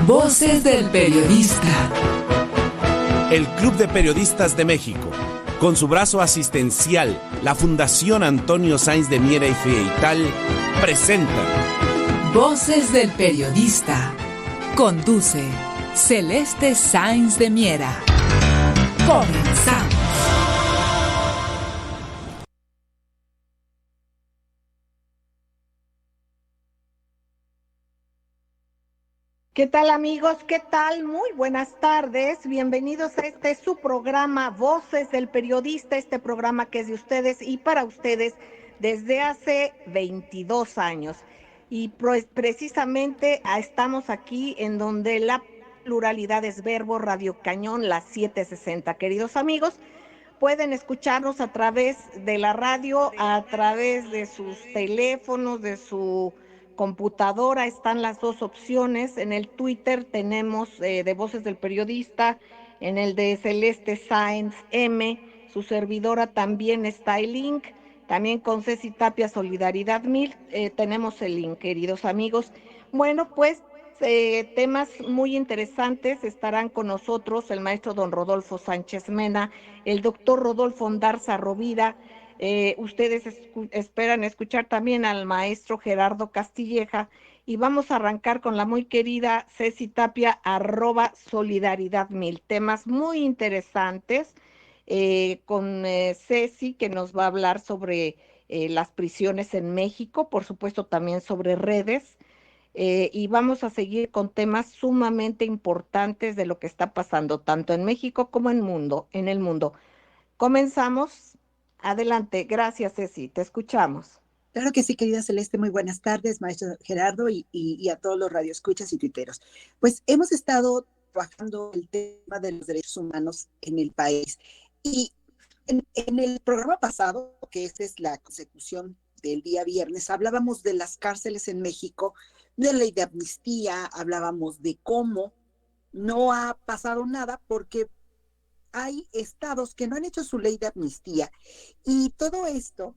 Voces del Periodista. El Club de Periodistas de México, con su brazo asistencial, la Fundación Antonio Sáenz de Miera y Feital, presenta Voces del Periodista. Conduce Celeste Sáenz de Miera. Comenzamos. ¿Qué tal, amigos? ¿Qué tal? Muy buenas tardes. Bienvenidos a su programa Voces del Periodista, este programa que es de ustedes y para ustedes desde hace 22 años. Y precisamente estamos aquí en donde la pluralidad es verbo, Radio Cañón, las 7:60. Queridos amigos, pueden escucharnos a través de la radio, a través de sus teléfonos, de su computadora. Están las dos opciones. En el Twitter tenemos de Voces del Periodista, en el de Celeste Sáenz M, su servidora también está el link, también con Ceci Tapia Solidaridad 1000, tenemos el link, queridos amigos. Bueno, pues temas muy interesantes. Estarán con nosotros el maestro don Rodolfo Sánchez Mena, el doctor Rodolfo Ondarza Rovira. Ustedes esperan escuchar también al maestro Gerardo Castilleja, y vamos a arrancar con la muy querida Ceci Tapia, @Solidaridad 1000. Temas muy interesantes con Ceci, que nos va a hablar sobre las prisiones en México, por supuesto también sobre redes. Y vamos a seguir con temas sumamente importantes de lo que está pasando tanto en México como en el mundo. Comenzamos. Adelante. Gracias, Ceci. Te escuchamos. Claro que sí, querida Celeste. Muy buenas tardes, maestro Gerardo, y a todos los radioescuchas y tuiteros. Pues hemos estado trabajando el tema de los derechos humanos en el país. Y en el programa pasado, que esta es la consecución del día viernes, hablábamos de las cárceles en México, de la ley de amnistía, hablábamos de cómo no ha pasado nada porque hay estados que no han hecho su ley de amnistía. Y todo esto,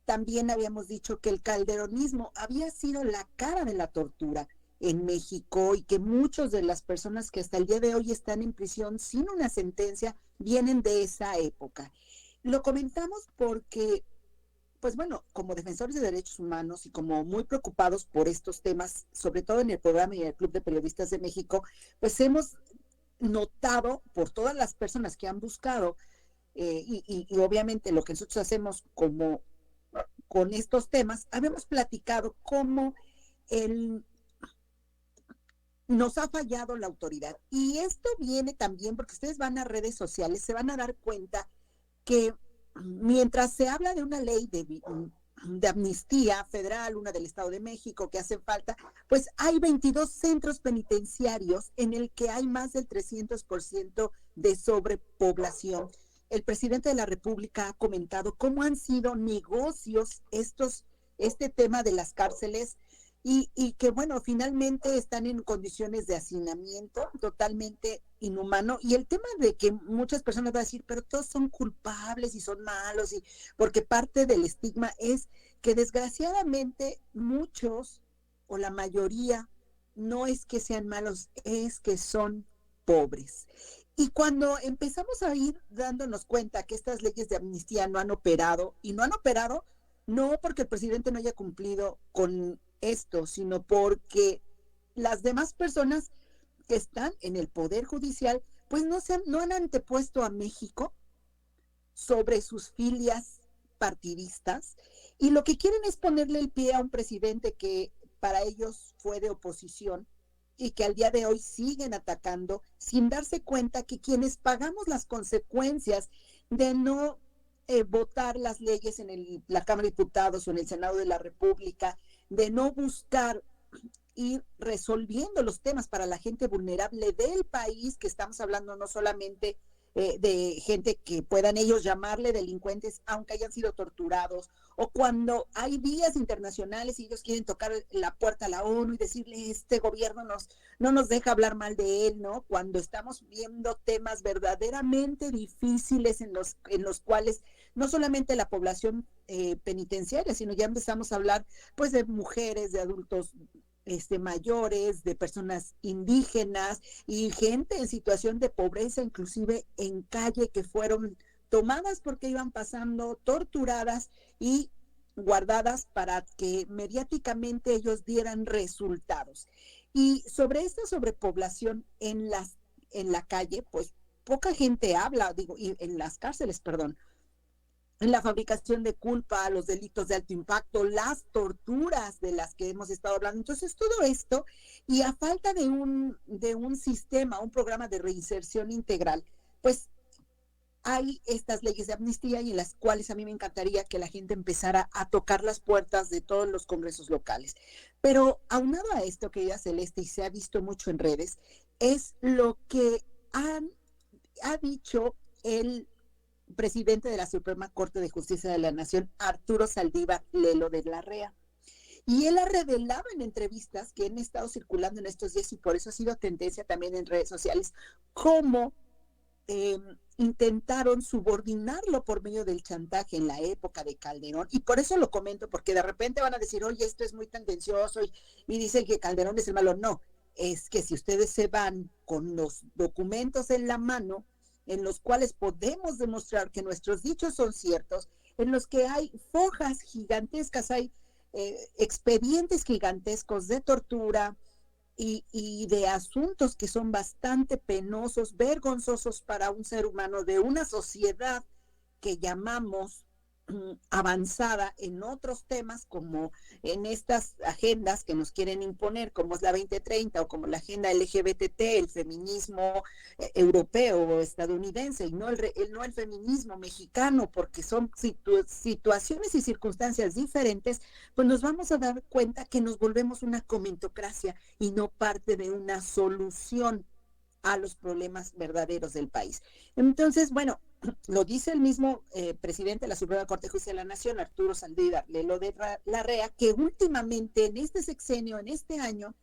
también habíamos dicho que el calderonismo había sido la cara de la tortura en México y que muchas de las personas que hasta el día de hoy están en prisión sin una sentencia vienen de esa época. Lo comentamos porque, pues bueno, como defensores de derechos humanos y como muy preocupados por estos temas, sobre todo en el programa y en el Club de Periodistas de México, pues hemos notado por todas las personas que han buscado y obviamente lo que nosotros hacemos como con estos temas, habíamos platicado cómo nos ha fallado la autoridad. Y esto viene también porque ustedes van a redes sociales, se van a dar cuenta que mientras se habla de una ley de amnistía federal, una del Estado de México que hace falta, pues hay 22 centros penitenciarios en el que hay más del 300% de sobrepoblación. El presidente de la República ha comentado cómo han sido negocios este tema de las cárceles y que, bueno, finalmente están en condiciones de hacinamiento totalmente inhumano. Y el tema de que muchas personas van a decir, pero todos son culpables y son malos, y porque parte del estigma es que desgraciadamente muchos o la mayoría no es que sean malos, es que son pobres. Y cuando empezamos a ir dándonos cuenta que estas leyes de amnistía no han operado, y no han operado no porque el presidente no haya cumplido con esto, sino porque las demás personas que están en el Poder Judicial, pues no han antepuesto a México sobre sus filias partidistas, y lo que quieren es ponerle el pie a un presidente que para ellos fue de oposición y que al día de hoy siguen atacando sin darse cuenta que quienes pagamos las consecuencias de no votar las leyes en la Cámara de Diputados o en el Senado de la República, de no buscar ir resolviendo los temas para la gente vulnerable del país, que estamos hablando no solamente de gente que puedan ellos llamarle delincuentes aunque hayan sido torturados, o cuando hay vías internacionales y ellos quieren tocar la puerta a la ONU y decirle, este gobierno no nos deja hablar mal de él, ¿no? Cuando estamos viendo temas verdaderamente difíciles en los cuales no solamente la población penitenciaria, sino ya empezamos a hablar pues de mujeres, de adultos mayores, de personas indígenas y gente en situación de pobreza, inclusive en calle, que fueron tomadas porque iban pasando, torturadas y guardadas para que mediáticamente ellos dieran resultados. Y sobre esta sobrepoblación en la calle, pues poca gente habla, digo, y en las cárceles, perdón, en la fabricación de culpa, los delitos de alto impacto, las torturas de las que hemos estado hablando. Entonces, todo esto, y a falta de un sistema, un programa de reinserción integral, pues hay estas leyes de amnistía y en las cuales a mí me encantaría que la gente empezara a tocar las puertas de todos los congresos locales. Pero aunado a esto, querida Celeste, y se ha visto mucho en redes, es lo que ha dicho el presidente de la Suprema Corte de Justicia de la Nación, Arturo Saldívar Lelo de la Rea. Y él ha revelado en entrevistas que han estado circulando en estos días, y por eso ha sido tendencia también en redes sociales, cómo intentaron subordinarlo por medio del chantaje en la época de Calderón. Y por eso lo comento, porque de repente van a decir, oye, esto es muy tendencioso, y dicen que Calderón es el malo. No, es que si ustedes se van con los documentos en la mano, en los cuales podemos demostrar que nuestros dichos son ciertos, en los que hay fojas gigantescas, hay expedientes gigantescos de tortura y de asuntos que son bastante penosos, vergonzosos para un ser humano de una sociedad que llamamos avanzada en otros temas, como en estas agendas que nos quieren imponer, como es la 2030 o como la agenda LGBT, el feminismo europeo o estadounidense, y no el feminismo mexicano, porque son situaciones y circunstancias diferentes. Pues nos vamos a dar cuenta que nos volvemos una comentocracia y no parte de una solución a los problemas verdaderos del país. Entonces, bueno, lo dice el mismo presidente de la Suprema Corte de Justicia de la Nación, Arturo Saldívar Lelo de la Rea, que últimamente en este sexenio, en este año,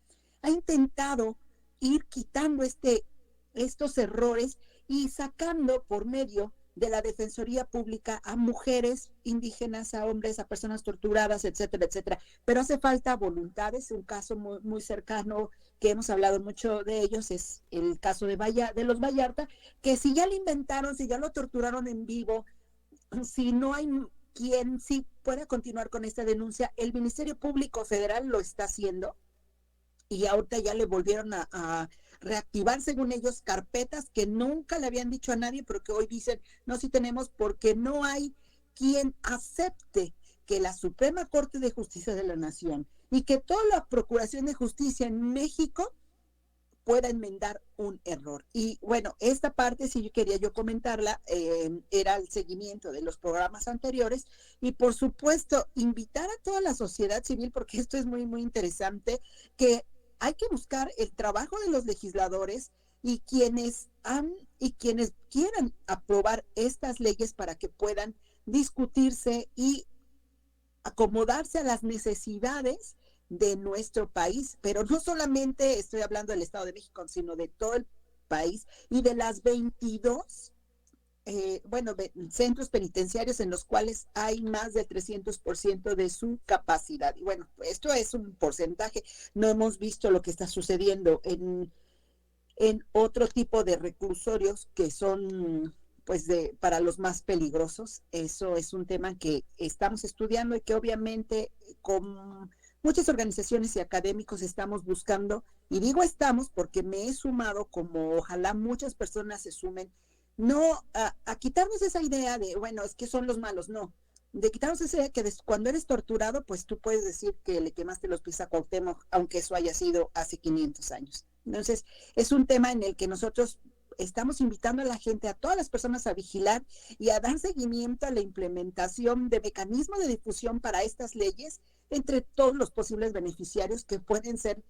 ha intentado ir quitando estos errores y sacando por medio de la Defensoría Pública a mujeres indígenas, a hombres, a personas torturadas, etcétera, etcétera. Pero hace falta voluntades. Un caso muy, muy cercano que hemos hablado mucho de ellos es el caso de los Vallarta, que si ya lo inventaron, si ya lo torturaron en vivo, si no hay quien sí pueda continuar con esta denuncia, el Ministerio Público Federal lo está haciendo, y ahorita ya le volvieron a reactivar, según ellos, carpetas que nunca le habían dicho a nadie, pero que hoy dicen, no, sí tenemos, porque no hay quien acepte que la Suprema Corte de Justicia de la Nación y que toda la Procuración de Justicia en México pueda enmendar un error. Y bueno, esta parte sí quería yo comentarla, era el seguimiento de los programas anteriores, y por supuesto invitar a toda la sociedad civil, porque esto es muy, muy interesante, que hay que buscar el trabajo de los legisladores y quienes quieran aprobar estas leyes para que puedan discutirse y acomodarse a las necesidades de nuestro país, pero no solamente estoy hablando del Estado de México, sino de todo el país y de las 22 centros penitenciarios en los cuales hay más del 300% de su capacidad. Y bueno, esto es un porcentaje. No hemos visto lo que está sucediendo en otro tipo de reclusorios que son para los más peligrosos. Eso es un tema que estamos estudiando y que obviamente con muchas organizaciones y académicos estamos buscando, y digo estamos porque me he sumado, como ojalá muchas personas se sumen, no a quitarnos esa idea de, bueno, es que son los malos, no, de quitarnos esa idea que cuando eres torturado, pues tú puedes decir que le quemaste los pies a Cuauhtémoc, aunque eso haya sido hace 500 años. Entonces, es un tema en el que nosotros estamos invitando a la gente, a todas las personas, a vigilar y a dar seguimiento a la implementación de mecanismos de difusión para estas leyes entre todos los posibles beneficiarios, que pueden ser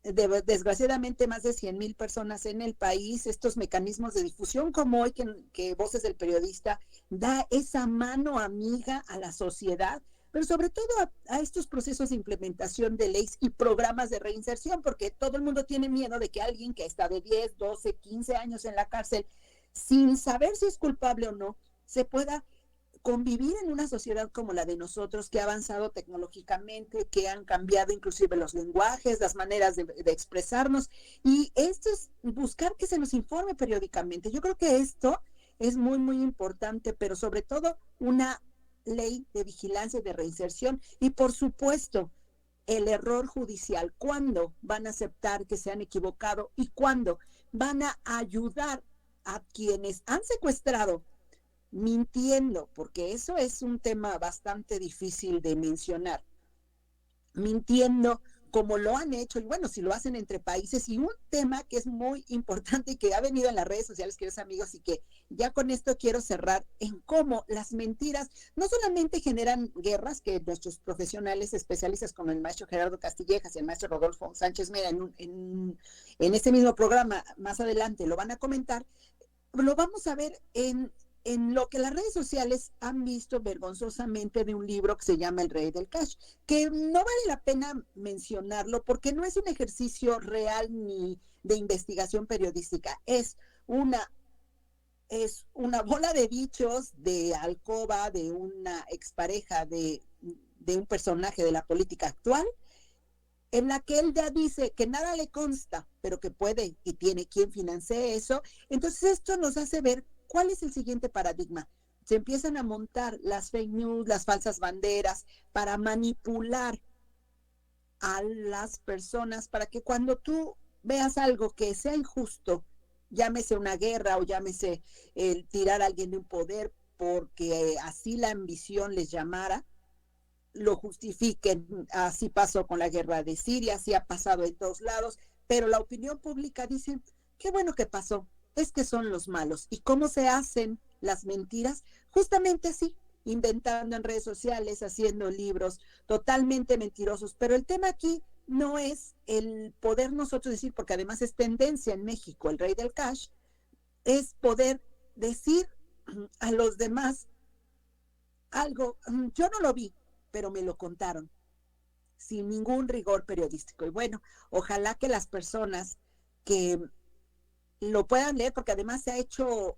desgraciadamente más de 100,000 personas en el país. Estos mecanismos de difusión como hoy que Voces del Periodista da esa mano amiga a la sociedad, pero sobre todo a estos procesos de implementación de leyes y programas de reinserción, porque todo el mundo tiene miedo de que alguien que está de 10, 12, 15 años en la cárcel, sin saber si es culpable o no, se pueda convivir en una sociedad como la de nosotros, que ha avanzado tecnológicamente, que han cambiado inclusive los lenguajes, las maneras de expresarnos, y esto es buscar que se nos informe periódicamente. Yo creo que esto es muy, muy importante, pero sobre todo una ley de vigilancia y de reinserción, y por supuesto, el error judicial. ¿Cuándo van a aceptar que se han equivocado y cuándo van a ayudar a quienes han secuestrado mintiendo? Porque eso es un tema bastante difícil de mencionar. Mintiendo como lo han hecho, y bueno, si lo hacen entre países, y un tema que es muy importante y que ha venido en las redes sociales, queridos amigos, y que ya con esto quiero cerrar, en cómo las mentiras no solamente generan guerras, que nuestros profesionales especialistas como el maestro Gerardo Castillejas y el maestro Rodolfo Sánchez Mera en este mismo programa más adelante lo van a comentar, lo vamos a ver en lo que las redes sociales han visto vergonzosamente de un libro que se llama El Rey del Cash, que no vale la pena mencionarlo porque no es un ejercicio real ni de investigación periodística, es una bola de dichos de alcoba de una expareja de un personaje de la política actual, en la que él ya dice que nada le consta, pero que puede y tiene quien financie eso. Entonces esto nos hace ver cuál es el siguiente paradigma. Se empiezan a montar las fake news, las falsas banderas, para manipular a las personas, para que cuando tú veas algo que sea injusto, llámese una guerra o llámese el tirar a alguien de un poder porque así la ambición les llamara, lo justifiquen. Así pasó con la guerra de Siria, así ha pasado en todos lados, pero la opinión pública dice, qué bueno que pasó, es que son los malos. ¿Y cómo se hacen las mentiras? Justamente así, inventando en redes sociales, haciendo libros totalmente mentirosos. Pero el tema aquí no es el poder nosotros decir, porque además es tendencia en México, el rey del cash, es poder decir a los demás algo, yo no lo vi, pero me lo contaron, sin ningún rigor periodístico. Y bueno, ojalá que las personas que lo puedan leer, porque además se ha hecho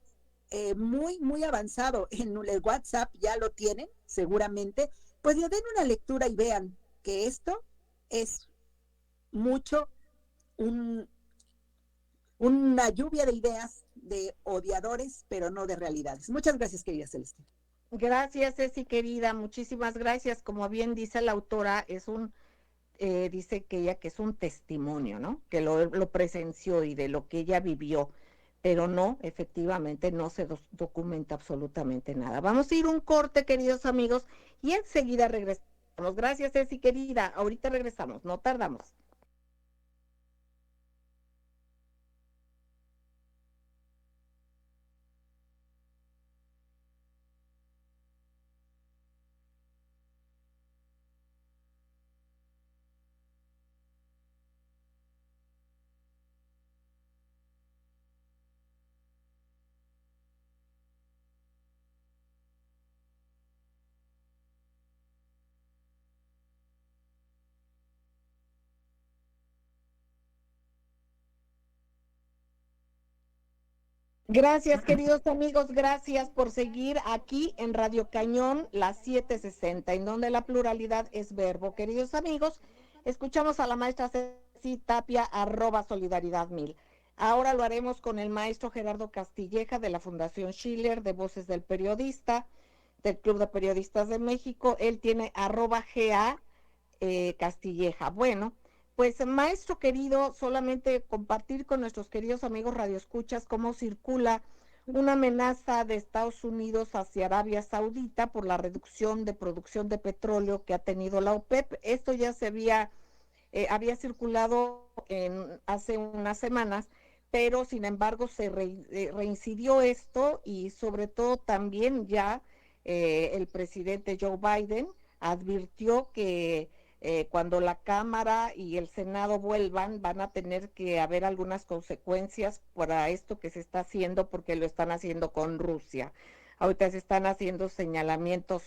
muy, muy avanzado en el WhatsApp, ya lo tienen seguramente, pues le den una lectura y vean que esto es mucho una lluvia de ideas de odiadores, pero no de realidades. Muchas gracias, querida Celeste. Gracias, Ceci, querida, muchísimas gracias. Como bien dice la autora, dice que ella que es un testimonio, ¿no? Que lo presenció y de lo que ella vivió, pero no, efectivamente no se documenta absolutamente nada. Vamos a ir un corte, queridos amigos, y enseguida regresamos. Gracias, Ceci, querida. Ahorita regresamos, no tardamos. Gracias, queridos amigos, gracias por seguir aquí en Radio Cañón, las 7:60, en donde la pluralidad es verbo. Queridos amigos, escuchamos a la maestra Ceci Tapia, @solidaridad1000. Ahora lo haremos con el maestro Gerardo Castilleja de la Fundación Schiller, de Voces del Periodista, del Club de Periodistas de México. Él tiene @GA Castilleja. Bueno, pues maestro querido, solamente compartir con nuestros queridos amigos radioescuchas cómo circula una amenaza de Estados Unidos hacia Arabia Saudita por la reducción de producción de petróleo que ha tenido la OPEP. Esto ya se había circulado hace unas semanas, pero sin embargo se reincidió esto, y sobre todo también ya el presidente Joe Biden advirtió que cuando la Cámara y el Senado vuelvan, van a tener que haber algunas consecuencias para esto que se está haciendo, porque lo están haciendo con Rusia. Ahorita se están haciendo señalamientos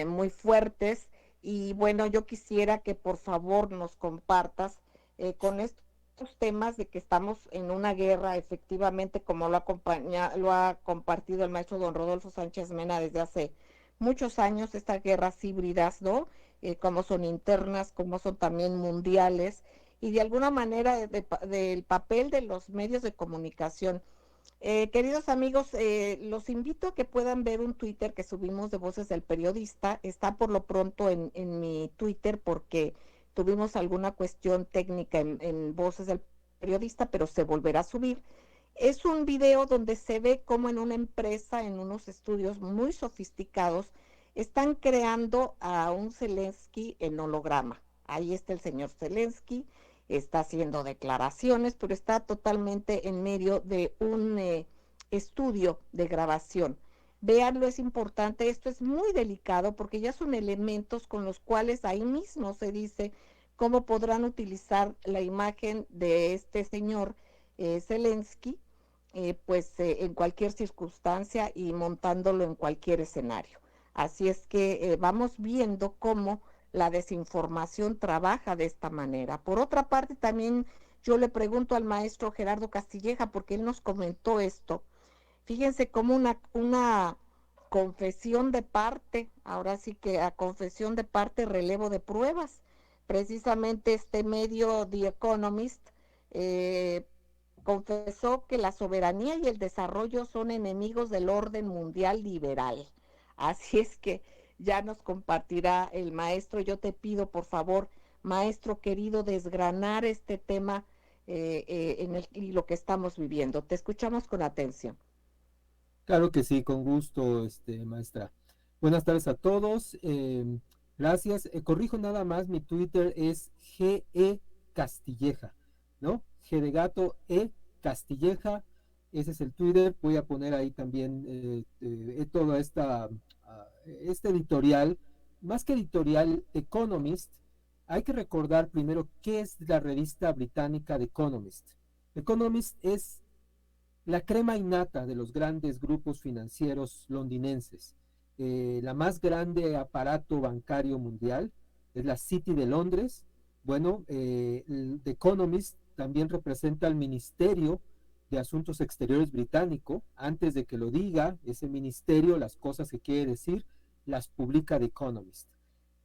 muy fuertes, y bueno, yo quisiera que por favor nos compartas con estos temas de que estamos en una guerra, efectivamente, como lo ha compartido el maestro don Rodolfo Sánchez Mena desde hace muchos años estas guerras híbridas, ¿no? Como son internas, como son también mundiales, y de alguna manera del papel de los medios de comunicación. Queridos amigos, los invito a que puedan ver un Twitter que subimos de Voces del Periodista. Está por lo pronto en mi Twitter porque tuvimos alguna cuestión técnica en Voces del Periodista, pero se volverá a subir. Es un video donde se ve cómo en una empresa, en unos estudios muy sofisticados, están creando a un Zelensky en holograma. Ahí está el señor Zelensky, está haciendo declaraciones, pero está totalmente en medio de un estudio de grabación. Véanlo, es importante, esto es muy delicado porque ya son elementos con los cuales ahí mismo se dice cómo podrán utilizar la imagen de este señor Zelensky, en cualquier circunstancia y montándolo en cualquier escenario. Así es que vamos viendo cómo la desinformación trabaja de esta manera. Por otra parte, también yo le pregunto al maestro Gerardo Castilleja, porque él nos comentó esto. Fíjense cómo una confesión de parte, ahora sí que a confesión de parte, relevo de pruebas. Precisamente este medio, The Economist, confesó que la soberanía y el desarrollo son enemigos del orden mundial liberal. Así es que ya nos compartirá el maestro. Yo te pido, por favor, maestro querido, desgranar este tema y lo que estamos viviendo. Te escuchamos con atención. Claro que sí, con gusto, maestra. Buenas tardes a todos. Gracias. Corrijo nada más, mi Twitter es GE Castilleja, ¿no? G de gato, Castilleja. Ese es el Twitter. Voy a poner ahí también toda este editorial. Más que editorial, Economist. Hay que recordar primero qué es la revista británica The Economist. Economist es la crema innata de los grandes grupos financieros londinenses. La más grande aparato bancario mundial es la City de Londres. Bueno, The Economist también representa al Ministerio de Asuntos Exteriores británico. Antes de que lo diga ese ministerio, las cosas que quiere decir las publica The Economist.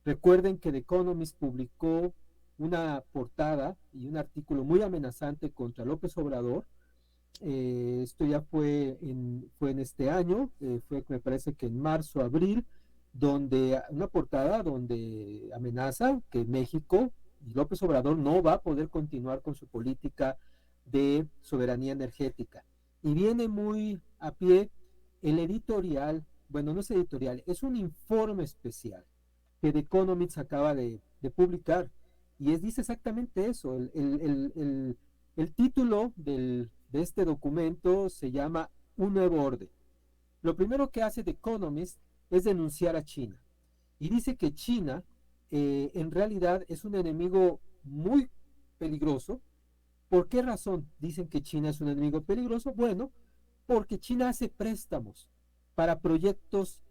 Recuerden que The Economist publicó una portada y un artículo muy amenazante contra López Obrador. Esto ya fue en este año, me parece que en marzo, abril, donde una portada donde amenaza que México y López Obrador no va a poder continuar con su política de soberanía energética. Y viene muy a pie el editorial, bueno, no es editorial, es un informe especial que The Economist acaba de publicar, y dice exactamente eso. El título de este documento se llama Un nuevo orden. Lo primero que hace The Economist es denunciar a China, y dice que China en realidad es un enemigo muy peligroso. ¿Por qué razón dicen que China es un enemigo peligroso? Bueno, porque China hace préstamos para proyectos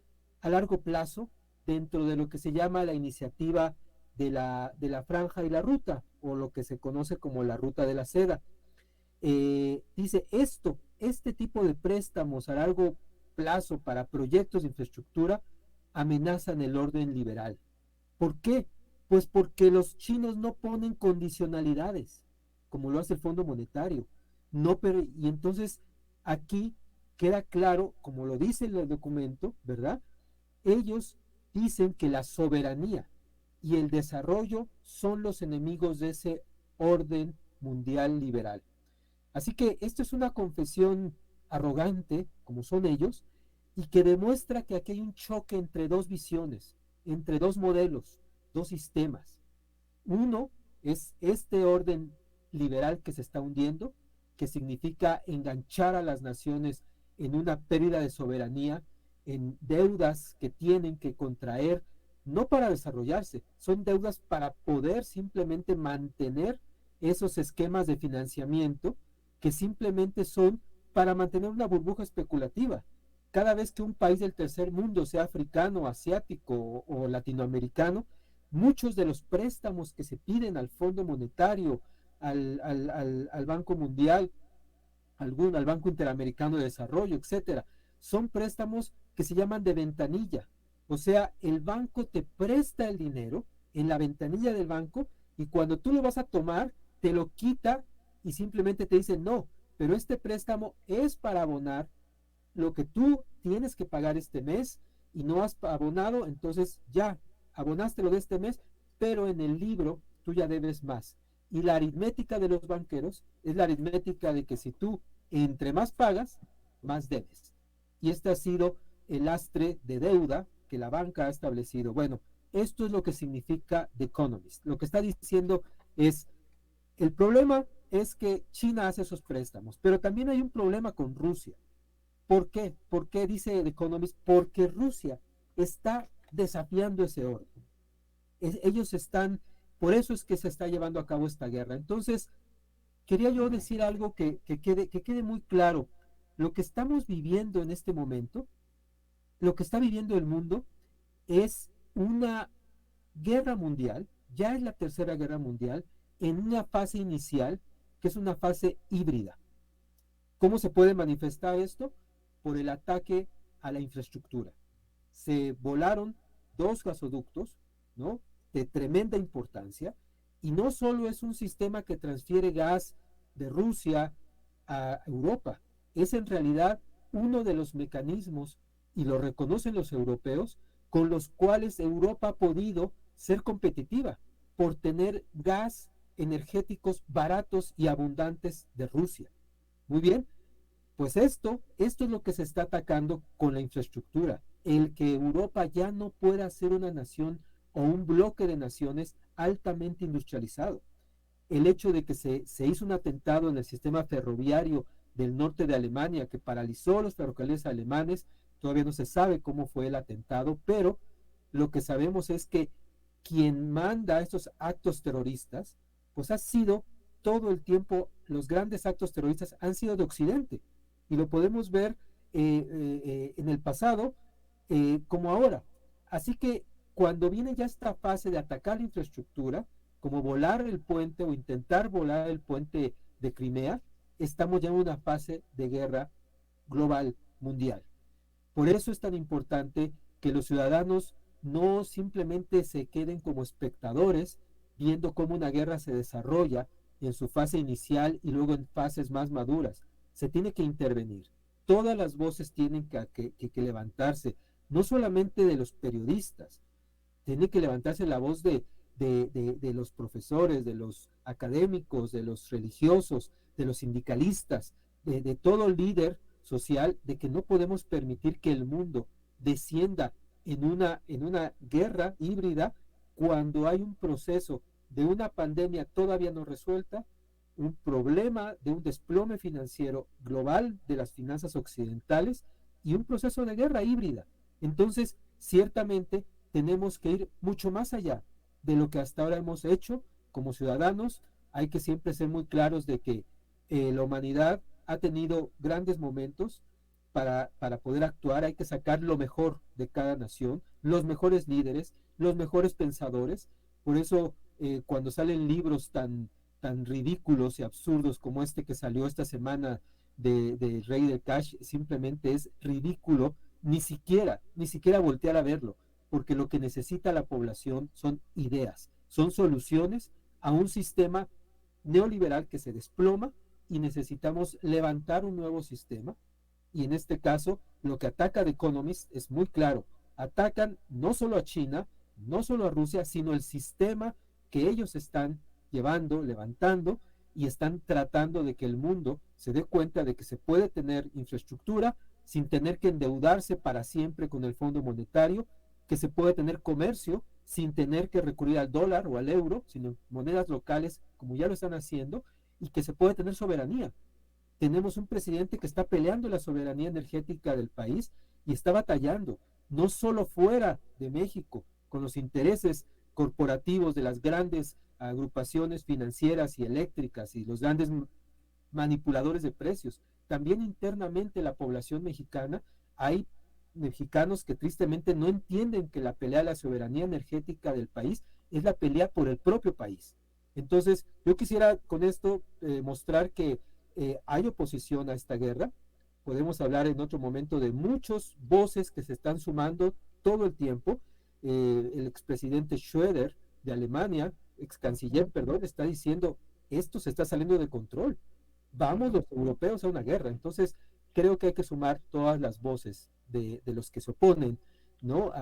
a largo plazo dentro de lo que se llama la iniciativa de la franja y la ruta, o lo que se conoce como la ruta de la seda. Dice este tipo de préstamos a largo plazo para proyectos de infraestructura amenazan el orden liberal. ¿Por qué? Pues porque los chinos no ponen condicionalidades, como lo hace el Fondo Monetario. Y entonces aquí queda claro, como lo dice el documento, ¿verdad? Ellos dicen que la soberanía y el desarrollo son los enemigos de ese orden mundial liberal. Así que esto es una confesión arrogante, como son ellos, y que demuestra que aquí hay un choque entre dos visiones, entre dos modelos, dos sistemas. Uno es este orden liberal que se está hundiendo, que significa enganchar a las naciones en una pérdida de soberanía, en deudas que tienen que contraer, no para desarrollarse, son deudas para poder simplemente mantener esos esquemas de financiamiento que simplemente son para mantener una burbuja especulativa. Cada vez que un país del tercer mundo, sea africano, asiático o latinoamericano, muchos de los préstamos que se piden al Fondo Monetario, al Banco Mundial, al Banco Interamericano de Desarrollo, etcétera, son préstamos que se llaman de ventanilla, O sea, el banco te presta el dinero en la ventanilla del banco y cuando tú lo vas a tomar, te lo quita y simplemente te dice no, pero este préstamo es para abonar lo que tú tienes que pagar este mes y no has abonado, entonces ya abonaste lo de este mes, pero en el libro tú ya debes más. Y la aritmética de los banqueros es la aritmética de que si tú entre más pagas, más debes. Y este ha sido el lastre de deuda que la banca ha establecido. Bueno, esto es lo que significa The Economist. Lo que está diciendo es, el problema es que China hace esos préstamos, pero también hay un problema con Rusia. ¿Por qué? ¿Por qué dice The Economist? Porque Rusia está desafiando ese orden. Ellos están, por eso es que se está llevando a cabo esta guerra. Entonces, quería yo decir algo que quede muy claro. Lo que estamos viviendo en este momento, lo que está viviendo el mundo, es una guerra mundial, ya es la tercera guerra mundial, en una fase inicial, que es una fase híbrida. ¿Cómo se puede manifestar esto? Por el ataque a la infraestructura. Se volaron 2 gasoductos, ¿no?, de tremenda importancia, y no solo es un sistema que transfiere gas de Rusia a Europa, es en realidad uno de los mecanismos, y lo reconocen los europeos, con los cuales Europa ha podido ser competitiva por tener gas energéticos baratos y abundantes de Rusia. Muy bien, pues esto es lo que se está atacando con la infraestructura, el que Europa ya no pueda ser una nación o un bloque de naciones altamente industrializado. El hecho de que se hizo un atentado en el sistema ferroviario del norte de Alemania que paralizó los ferrocarriles alemanes, todavía no se sabe cómo fue el atentado, pero lo que sabemos es que quien manda estos actos terroristas, pues ha sido todo el tiempo, los grandes actos terroristas han sido de Occidente, y lo podemos ver en el pasado como ahora. Así que cuando viene ya esta fase de atacar la infraestructura, como volar el puente o intentar volar el puente de Crimea, estamos ya en una fase de guerra global, mundial. Por eso es tan importante que los ciudadanos no simplemente se queden como espectadores viendo cómo una guerra se desarrolla en su fase inicial y luego en fases más maduras. Se tiene que intervenir. Todas las voces tienen que levantarse, no solamente de los periodistas, tiene que levantarse la voz de los profesores, de los académicos, de los religiosos, de los sindicalistas, de todo líder social, de que no podemos permitir que el mundo descienda en una guerra híbrida cuando hay un proceso de una pandemia todavía no resuelta, un problema de un desplome financiero global de las finanzas occidentales y un proceso de guerra híbrida. Entonces, ciertamente tenemos que ir mucho más allá de lo que hasta ahora hemos hecho como ciudadanos. Hay que siempre ser muy claros de que la humanidad ha tenido grandes momentos para poder actuar. Hay que sacar lo mejor de cada nación, los mejores líderes, los mejores pensadores. Por eso cuando salen libros tan ridículos y absurdos como este que salió esta semana de Rey del Cash, simplemente es ridículo, ni siquiera voltear a verlo, porque lo que necesita la población son ideas, son soluciones a un sistema neoliberal que se desploma, y necesitamos levantar un nuevo sistema. Y en este caso, lo que ataca The Economist es muy claro. Atacan no solo a China, no solo a Rusia, sino el sistema que ellos están llevando, levantando, y están tratando de que el mundo se dé cuenta de que se puede tener infraestructura sin tener que endeudarse para siempre con el Fondo Monetario, que se puede tener comercio sin tener que recurrir al dólar o al euro, sino monedas locales como ya lo están haciendo, y que se puede tener soberanía. Tenemos un presidente que está peleando la soberanía energética del país y está batallando, no solo fuera de México, con los intereses corporativos de las grandes agrupaciones financieras y eléctricas y los grandes manipuladores de precios, también internamente la población mexicana. Hay mexicanos que tristemente no entienden que la pelea de la soberanía energética del país es la pelea por el propio país. Entonces, yo quisiera con esto mostrar que hay oposición a esta guerra. Podemos hablar en otro momento de muchas voces que se están sumando todo el tiempo. El expresidente Schröder de Alemania, ex canciller, perdón, está diciendo, esto se está saliendo de control, vamos los europeos a una guerra. Entonces creo que hay que sumar todas las voces de los que se oponen, ¿no?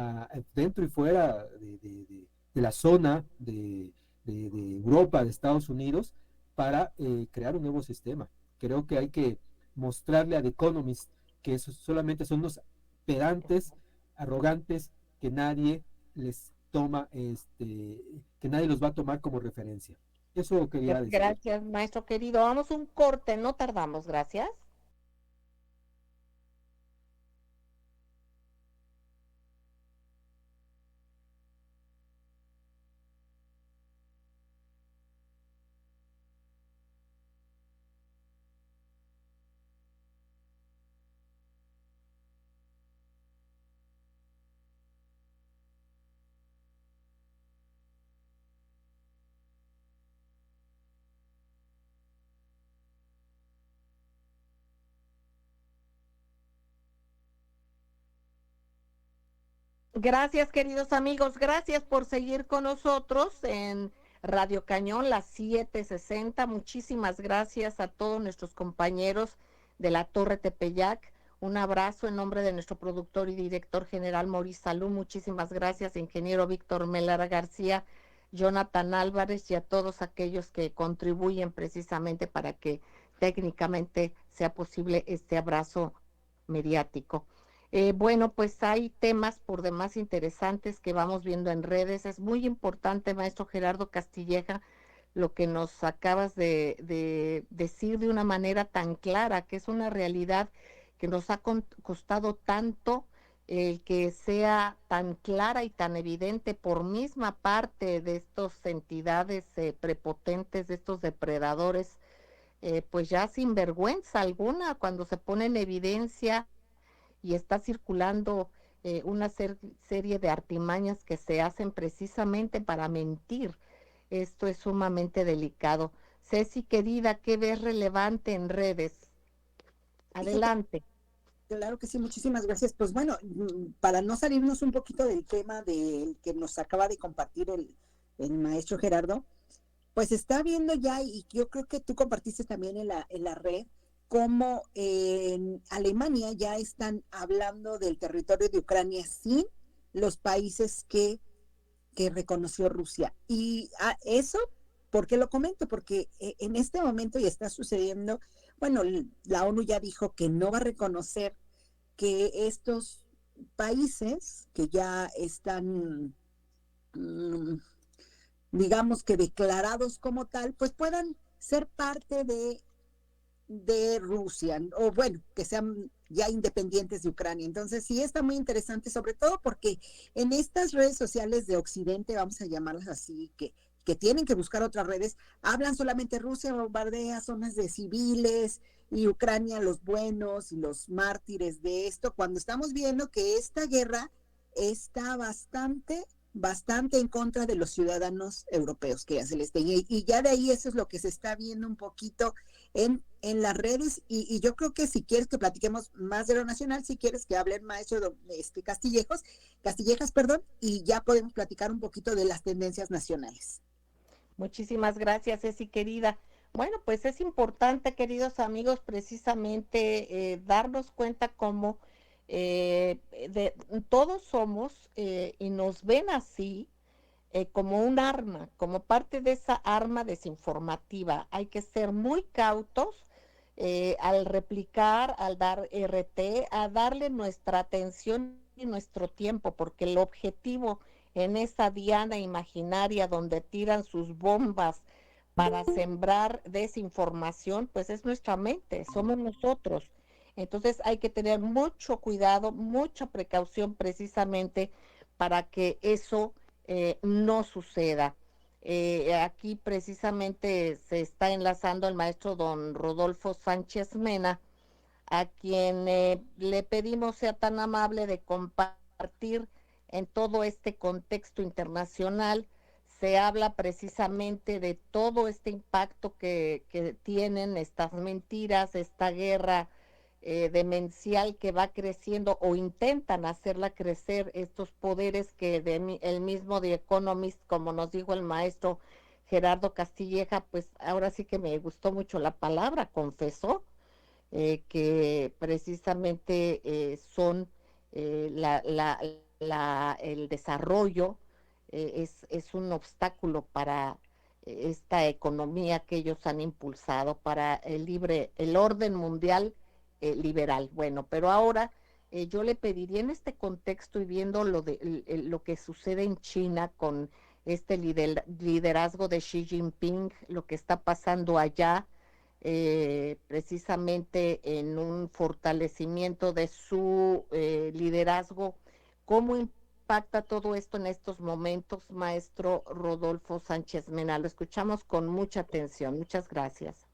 Dentro y fuera de la zona de Europa, de Estados Unidos, para crear un nuevo sistema. Creo que hay que mostrarle a The Economist que esos solamente son unos pedantes, arrogantes, que nadie les toma, que nadie los va a tomar como referencia. Eso quería decir. Gracias, maestro querido. Vamos a un corte, no tardamos, gracias. Gracias, queridos amigos. Gracias por seguir con nosotros en Radio Cañón, las 7:60. Muchísimas gracias a todos nuestros compañeros de la Torre Tepeyac. Un abrazo en nombre de nuestro productor y director general, Maurice Salú. Muchísimas gracias, ingeniero Víctor Melara García, Jonathan Álvarez y a todos aquellos que contribuyen precisamente para que técnicamente sea posible este abrazo mediático. Bueno, pues hay temas por demás interesantes que vamos viendo en redes. Es muy importante, maestro Gerardo Castilleja, lo que nos acabas de decir de una manera tan clara, que es una realidad que nos ha costado tanto el que sea tan clara y tan evidente por misma parte de estas entidades prepotentes, de estos depredadores, pues ya sin vergüenza alguna, cuando se pone en evidencia y está circulando una serie de artimañas que se hacen precisamente para mentir. Esto es sumamente delicado. Ceci, querida, ¿qué ves relevante en redes? Adelante. Claro que sí, muchísimas gracias. Pues bueno, para no salirnos un poquito del tema del que nos acaba de compartir el maestro Gerardo, pues está viendo ya, y yo creo que tú compartiste también en la red, cómo en Alemania ya están hablando del territorio de Ucrania sin los países que reconoció Rusia. Y eso, ¿por qué lo comento? Porque en este momento ya está sucediendo, bueno, la ONU ya dijo que no va a reconocer que estos países que ya están, digamos que declarados como tal, pues puedan ser parte de Rusia, o bueno, que sean ya independientes de Ucrania. Entonces sí está muy interesante, sobre todo porque en estas redes sociales de Occidente, vamos a llamarlas así, que tienen que buscar otras redes, hablan solamente Rusia bombardea zonas de civiles y Ucrania los buenos y los mártires de esto, cuando estamos viendo que esta guerra está bastante en contra de los ciudadanos europeos que ya se les tenía, y ya de ahí eso es lo que se está viendo un poquito en las redes, y yo creo que si quieres que platiquemos más de lo nacional, si quieres que hable el maestro Castillejas, perdón, y ya podemos platicar un poquito de las tendencias nacionales. Muchísimas gracias, Ceci, querida. Bueno, pues es importante, queridos amigos, precisamente darnos cuenta cómo todos somos y nos ven así como un arma, como parte de esa arma desinformativa. Hay que ser muy cautos al replicar, al dar RT, a darle nuestra atención y nuestro tiempo, porque el objetivo en esa diana imaginaria donde tiran sus bombas para sembrar desinformación, pues es nuestra mente, somos nosotros. Entonces hay que tener mucho cuidado, mucha precaución precisamente para que eso no suceda. Aquí precisamente se está enlazando el maestro don Rodolfo Sánchez Mena, a quien le pedimos sea tan amable de compartir en todo este contexto internacional. Se habla precisamente de todo este impacto que tienen estas mentiras, esta guerra demencial que va creciendo o intentan hacerla crecer estos poderes que el mismo The Economist, como nos dijo el maestro Gerardo Castilleja, pues ahora sí que me gustó mucho la palabra, confesó que precisamente son el desarrollo, es un obstáculo para esta economía que ellos han impulsado, para el orden mundial liberal. Bueno, pero ahora yo le pediría en este contexto y viendo lo que sucede en China con este liderazgo de Xi Jinping, lo que está pasando allá, precisamente en un fortalecimiento de su liderazgo. ¿Cómo impacta todo esto en estos momentos, maestro Rodolfo Sánchez Mena? Lo escuchamos con mucha atención. Muchas gracias.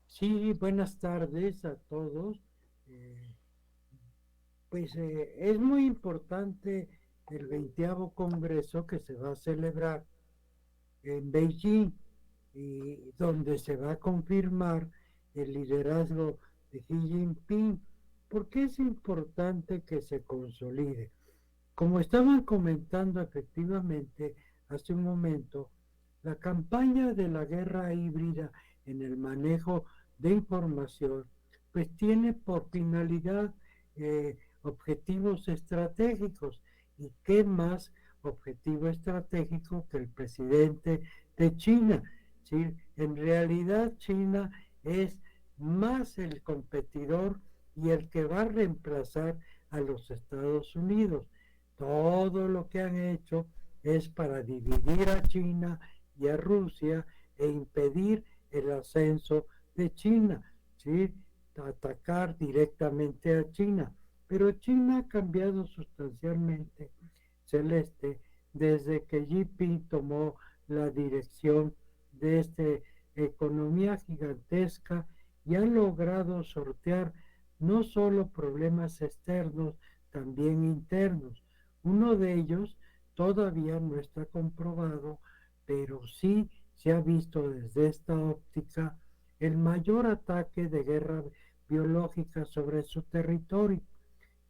Sí, buenas tardes a todos. Eh, es muy importante el 20º Congreso que se va a celebrar en Beijing y donde se va a confirmar el liderazgo de Xi Jinping. ¿Por qué es importante que se consolide? Como estaban comentando efectivamente hace un momento, la campaña de la guerra híbrida en el manejo de información, pues tiene por finalidad objetivos estratégicos. ¿Y qué más objetivo estratégico que el presidente de China? ¿Sí? En realidad China es más el competidor y el que va a reemplazar a los Estados Unidos. Todo lo que han hecho es para dividir a China y a Rusia e impedir el ascenso de China, ¿sí? Atacar directamente a China. Pero China ha cambiado sustancialmente, Celeste, desde que Xi Jinping tomó la dirección de esta economía gigantesca y ha logrado sortear no solo problemas externos, también internos. Uno de ellos todavía no está comprobado, pero sí se ha visto desde esta óptica el mayor ataque de guerra biológica sobre su territorio.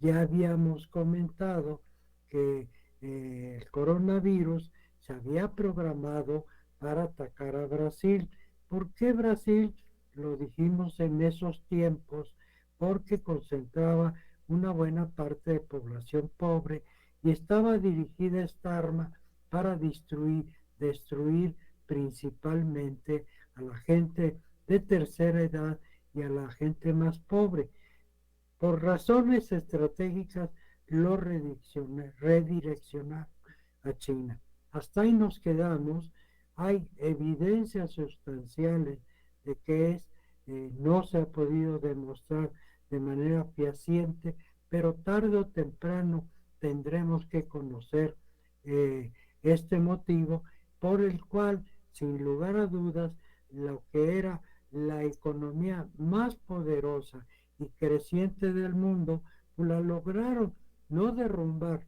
Ya habíamos comentado que el coronavirus se había programado para atacar a Brasil. ¿Por qué Brasil? Lo dijimos en esos tiempos, porque concentraba una buena parte de población pobre y estaba dirigida esta arma para destruir principalmente a la gente de tercera edad y a la gente más pobre. Por razones estratégicas lo redireccionaron a China. Hasta ahí nos quedamos. Hay evidencias sustanciales de que no se ha podido demostrar de manera fehaciente, pero tarde o temprano tendremos que conocer este motivo por el cual, sin lugar a dudas, lo que era la economía más poderosa y creciente del mundo, pues la lograron no derrumbar,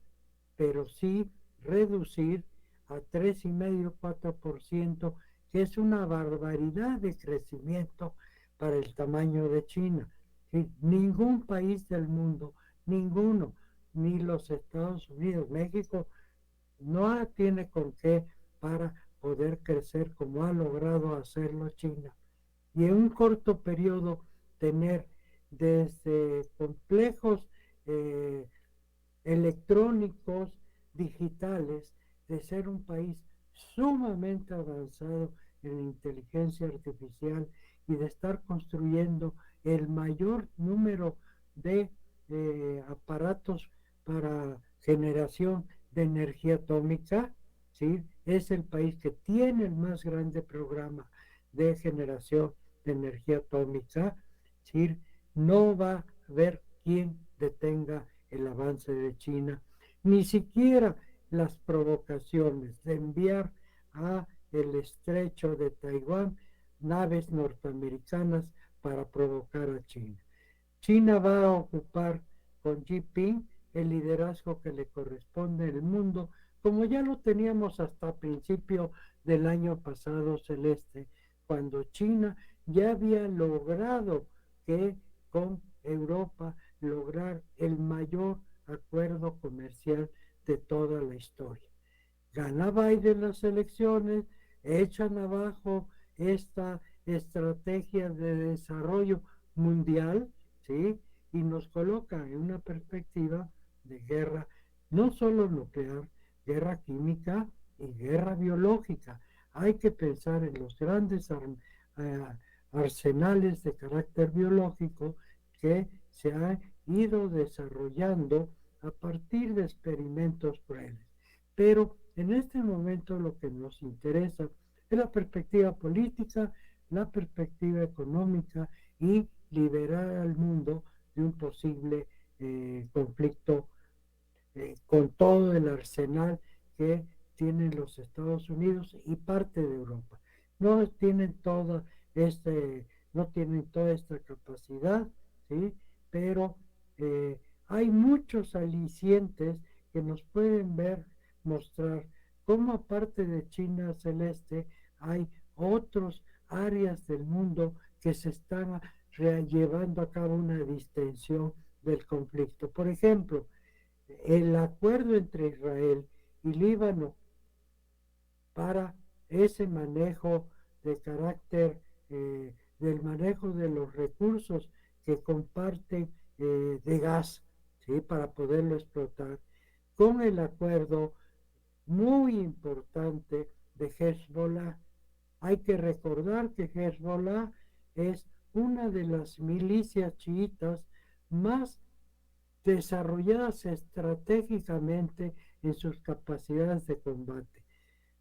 pero sí reducir a 3,5-4%, que es una barbaridad de crecimiento para el tamaño de China. ¿Sí? Ningún país del mundo, ninguno, ni los Estados Unidos, México, no tiene con qué para poder crecer como ha logrado hacerlo China. Y en un corto periodo tener desde complejos electrónicos, digitales, de ser un país sumamente avanzado en inteligencia artificial y de estar construyendo el mayor número de aparatos para generación de energía atómica, ¿sí? Es el país que tiene el más grande programa de generación de energía atómica, ¿sí? No va a haber quien detenga el avance de China, ni siquiera las provocaciones de enviar a el estrecho de Taiwán naves norteamericanas para provocar a China. China va a ocupar con Xi Jinping el liderazgo que le corresponde en el mundo, como ya lo teníamos hasta principio del año pasado, Celeste, cuando China ya había logrado que con Europa lograr el mayor acuerdo comercial de toda la historia. Gana Biden las elecciones, echan abajo esta estrategia de desarrollo mundial, ¿sí? Y nos coloca en una perspectiva de guerra, no solo nuclear, guerra química y guerra biológica. Hay que pensar en los grandes arsenales de carácter biológico que se han ido desarrollando a partir de experimentos crueles. Pero en este momento lo que nos interesa es la perspectiva política, la perspectiva económica y liberar al mundo de un posible conflicto con todo el arsenal que tienen los Estados Unidos y parte de Europa. No tienen toda no tienen toda esta capacidad, ¿sí? Pero hay muchos alicientes que nos pueden mostrar cómo aparte de China celeste hay otras áreas del mundo que se están llevando a cabo una distensión del conflicto. Por ejemplo, el acuerdo entre Israel y Líbano para ese manejo de carácter del manejo de los recursos que comparten de gas, ¿sí? Para poderlo explotar, con el acuerdo muy importante de Hezbollah. Hay que recordar que Hezbollah es una de las milicias chiitas más desarrolladas estratégicamente en sus capacidades de combate.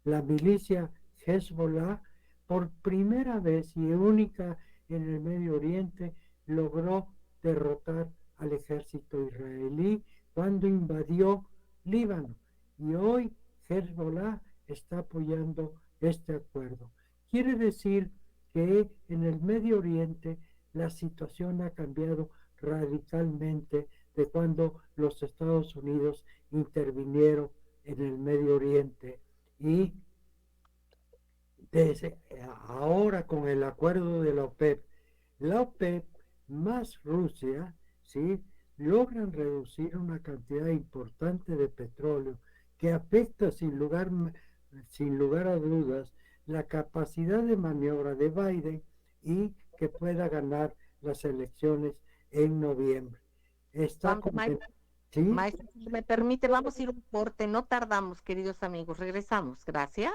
La milicia Hezbollah, por primera vez y única en el Medio Oriente, logró derrotar al ejército israelí cuando invadió Líbano. Y hoy Hezbollah está apoyando este acuerdo. Quiere decir que en el Medio Oriente la situación ha cambiado radicalmente de cuando los Estados Unidos intervinieron en el Medio Oriente y desde ahora con el acuerdo de la OPEP más Rusia, ¿sí? Logran reducir una cantidad importante de petróleo que afecta sin lugar a dudas la capacidad de maniobra de Biden y que pueda ganar las elecciones en noviembre. ¿Sí? Maestro, si me permite, vamos a ir a un corte, no tardamos, queridos amigos, regresamos, gracias.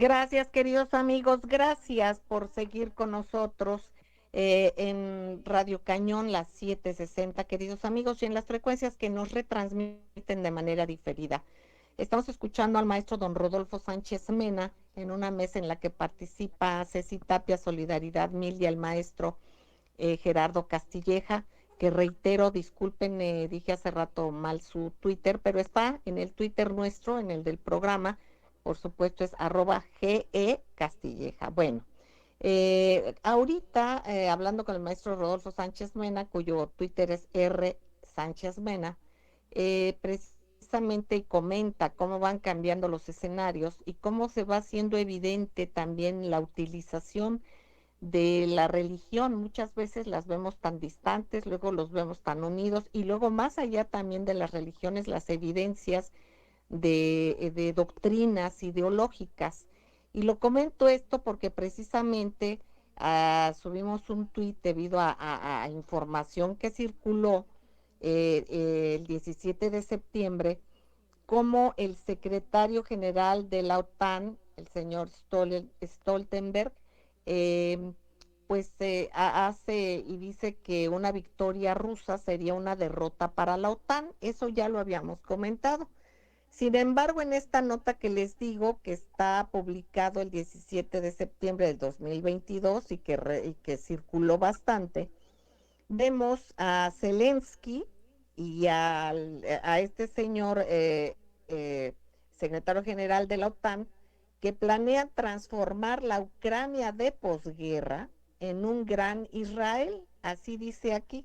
Gracias, queridos amigos, gracias por seguir con nosotros en Radio Cañón, las 7:60, queridos amigos, y en las frecuencias que nos retransmiten de manera diferida. Estamos escuchando al maestro don Rodolfo Sánchez Mena en una mesa en la que participa Ceci Tapia, Solidaridad Mil, y el maestro Gerardo Castilleja, que reitero, disculpen, dije hace rato mal su Twitter, pero está en el Twitter nuestro, en el del programa, por supuesto es @GE Castilleja. Bueno, ahorita hablando con el maestro Rodolfo Sánchez Mena, cuyo Twitter es R Sánchez Mena, precisamente comenta cómo van cambiando los escenarios y cómo se va haciendo evidente también la utilización de la religión. Muchas veces las vemos tan distantes, luego los vemos tan unidos, y luego más allá también de las religiones, las evidencias de doctrinas ideológicas. Y lo comento esto porque precisamente subimos un tuit debido a información que circuló el 17 de septiembre, como el secretario general de la OTAN, el señor Stoltenberg, pues hace y dice que una victoria rusa sería una derrota para la OTAN. Eso ya lo habíamos comentado. Sin embargo, en esta nota que les digo, que está publicado el 17 de septiembre del 2022 y que circuló bastante, vemos a Zelensky y a este señor secretario general de la OTAN, que planean transformar la Ucrania de posguerra en un gran Israel, así dice aquí.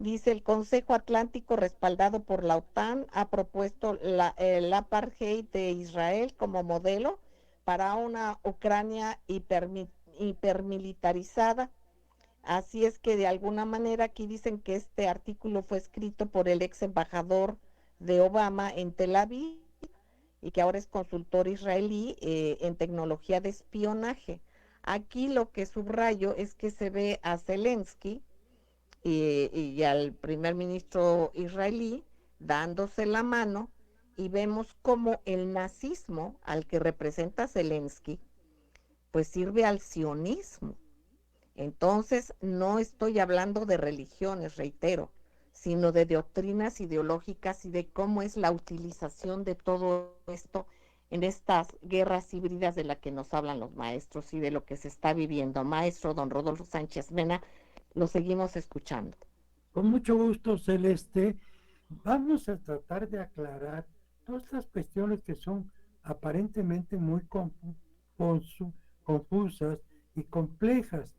Dice: el Consejo Atlántico, respaldado por la OTAN, ha propuesto el apartheid de Israel como modelo para una Ucrania hipermilitarizada. Así es que de alguna manera aquí dicen que este artículo fue escrito por el ex embajador de Obama en Tel Aviv y que ahora es consultor israelí en tecnología de espionaje. Aquí lo que subrayo es que se ve a Zelensky y al primer ministro israelí dándose la mano, y vemos cómo el nazismo al que representa Zelensky pues sirve al sionismo. Entonces no estoy hablando de religiones, reitero, sino de doctrinas ideológicas y de cómo es la utilización de todo esto en estas guerras híbridas de las que nos hablan los maestros y de lo que se está viviendo. Maestro don Rodolfo Sánchez Mena, lo seguimos escuchando. Con mucho gusto, Celeste. Vamos a tratar de aclarar todas estas cuestiones que son aparentemente muy confusas y complejas.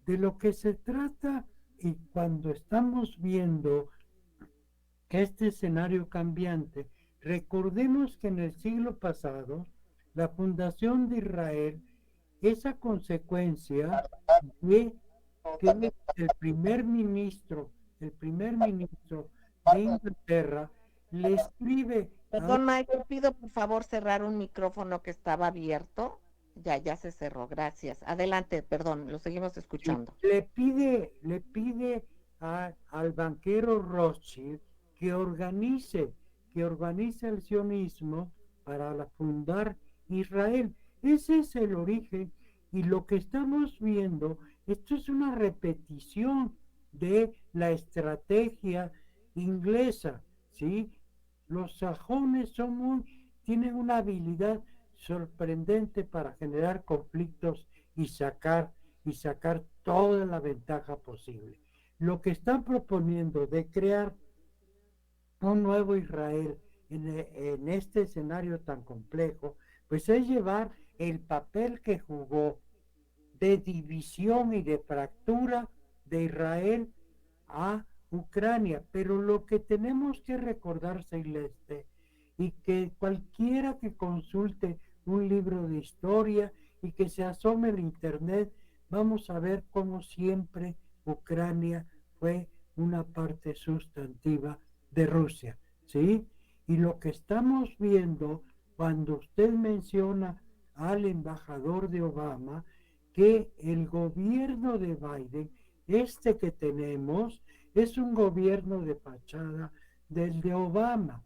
De lo que se trata, y cuando estamos viendo este escenario cambiante, recordemos que en el siglo pasado, la fundación de Israel es a consecuencia de que el primer ministro de Inglaterra le escribe Perdón, maestro, pido por favor cerrar un micrófono que estaba abierto. Ya se cerró, gracias. Adelante, perdón, lo seguimos escuchando. Le pide al banquero Rothschild que organice el sionismo para fundar Israel. Ese es el origen, y lo que estamos viendo, esto es una repetición de la estrategia inglesa, ¿sí? Los sajones tienen una habilidad sorprendente para generar conflictos y sacar toda la ventaja posible. Lo que están proponiendo de crear un nuevo Israel en este escenario tan complejo, pues es llevar el papel que jugó de división y de fractura de Israel a Ucrania. Pero lo que tenemos que recordar, Celeste, y que cualquiera que consulte un libro de historia y que se asome al internet, vamos a ver cómo siempre Ucrania fue una parte sustantiva de Rusia, ¿sí? Y lo que estamos viendo cuando usted menciona al embajador de Obama, que el gobierno de Biden, este que tenemos, es un gobierno de fachada del de Obama.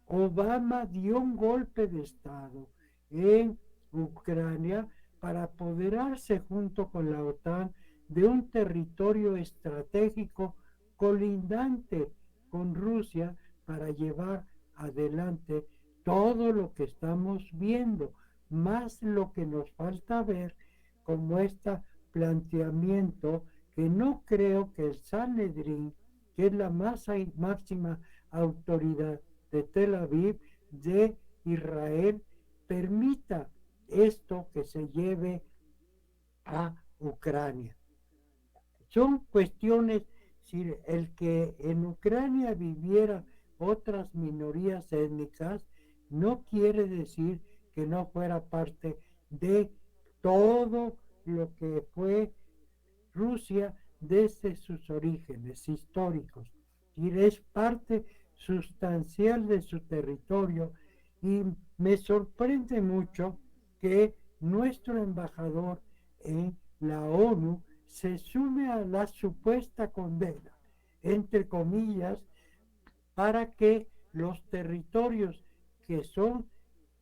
Obama dio un golpe de Estado en Ucrania para apoderarse junto con la OTAN de un territorio estratégico colindante con Rusia para llevar adelante todo lo que estamos viendo, más lo que nos falta ver como este planteamiento que no creo que el Sanedrín, que es la máxima autoridad de Tel Aviv, de Israel, permita esto que se lleve a Ucrania. Son cuestiones, si el que en Ucrania viviera otras minorías étnicas, no quiere decir que no fuera parte de todo lo que fue Rusia desde sus orígenes históricos, y es parte sustancial de su territorio. Y me sorprende mucho que nuestro embajador en la ONU se sume a la supuesta condena, entre comillas, para que los territorios que son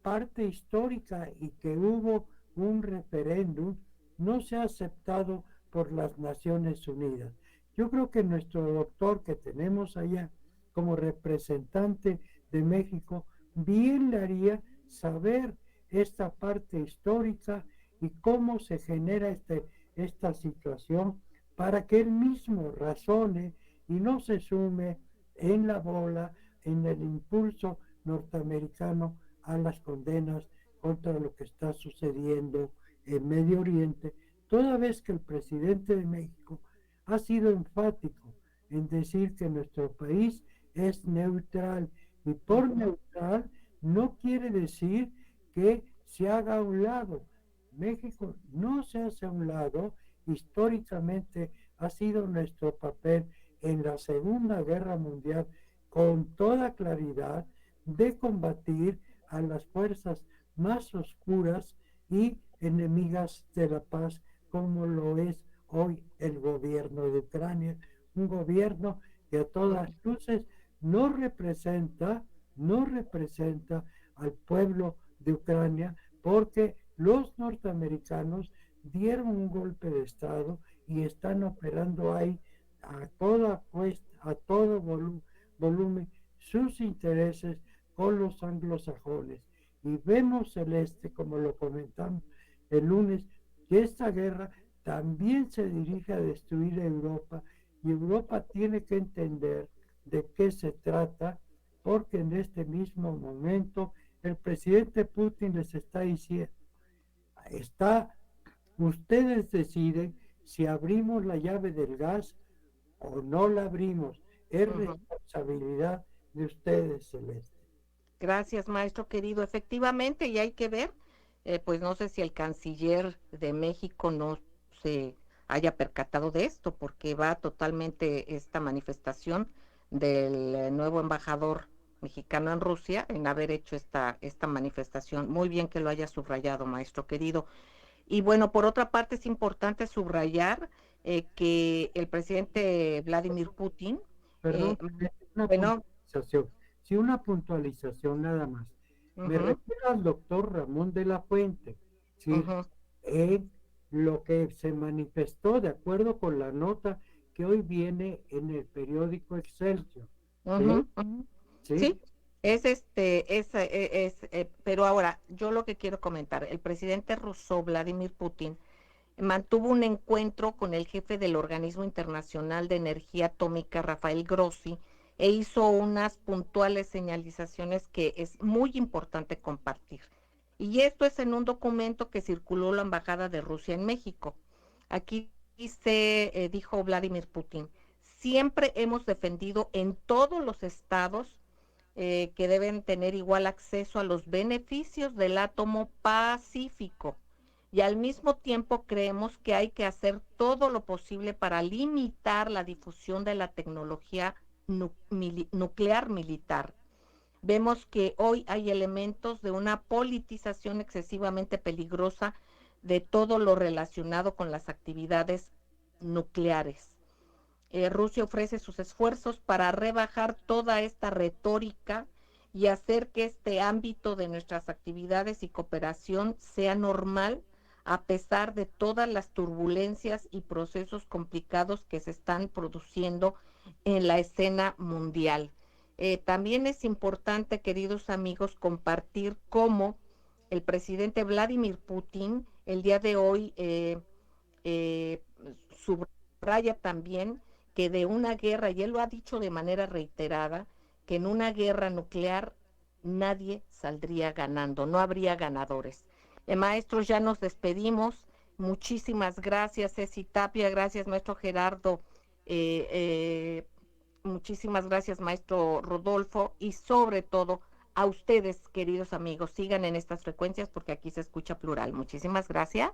parte histórica y que hubo un referéndum no sea aceptado por las Naciones Unidas. Yo creo que nuestro doctor que tenemos allá como representante de México bien le haría saber esta parte histórica y cómo se genera esta situación para que él mismo razone y no se sume en la bola, en el impulso norteamericano a las condenas contra lo que está sucediendo en Medio Oriente, toda vez que el presidente de México ha sido enfático en decir que nuestro país es neutral, y por neutral no quiere decir que se haga a un lado. México no se hace a un lado, históricamente ha sido nuestro papel en la Segunda Guerra Mundial con toda claridad de combatir a las fuerzas más oscuras y enemigas de la paz, como lo es hoy el gobierno de Ucrania, un gobierno que a todas luces no representa al pueblo de Ucrania, porque los norteamericanos dieron un golpe de Estado y están operando ahí a toda cuesta, a todo volumen, sus intereses con los anglosajones. Y vemos, Celeste, como lo comentamos el lunes, que esta guerra también se dirige a destruir a Europa, y Europa tiene que entender de qué se trata, porque en este mismo momento el presidente Putin les está diciendo, ustedes deciden si abrimos la llave del gas o no la abrimos. Es responsabilidad de ustedes, Celeste. Gracias, maestro querido. Efectivamente, y hay que ver, pues no sé si el canciller de México no se haya percatado de esto, porque va totalmente esta manifestación del nuevo embajador mexicano en Rusia en haber hecho esta manifestación. Muy bien que lo haya subrayado, maestro querido. Y bueno, por otra parte es importante subrayar que el presidente Vladimir Putin, Perdón, bueno, sí, una puntualización nada más. Me refiero al doctor Ramón de la Fuente, ¿sí? Lo que se manifestó de acuerdo con la nota que hoy viene en el periódico Excelsior. ¿Sí? Sí, pero ahora, yo lo que quiero comentar, el presidente ruso Vladimir Putin mantuvo un encuentro con el jefe del Organismo Internacional de Energía Atómica, Rafael Grossi, e hizo unas puntuales señalizaciones que es muy importante compartir. Y esto es en un documento que circuló la Embajada de Rusia en México. Aquí dijo Vladimir Putin, siempre hemos defendido en todos los estados que deben tener igual acceso a los beneficios del átomo pacífico, y al mismo tiempo creemos que hay que hacer todo lo posible para limitar la difusión de la tecnología nuclear militar. Vemos que hoy hay elementos de una politización excesivamente peligrosa de todo lo relacionado con las actividades nucleares. Rusia ofrece sus esfuerzos para rebajar toda esta retórica y hacer que este ámbito de nuestras actividades y cooperación sea normal, a pesar de todas las turbulencias y procesos complicados que se están produciendo en la escena mundial. También es importante, queridos amigos, compartir cómo el presidente Vladimir Putin el día de hoy subraya también que de una guerra, y él lo ha dicho de manera reiterada, que en una guerra nuclear nadie saldría ganando, no habría ganadores. Maestros, ya nos despedimos. Muchísimas gracias, Ceci Tapia, gracias, maestro Gerardo, muchísimas gracias, maestro Rodolfo, y sobre todo a ustedes, queridos amigos, sigan en estas frecuencias porque aquí se escucha plural. Muchísimas gracias.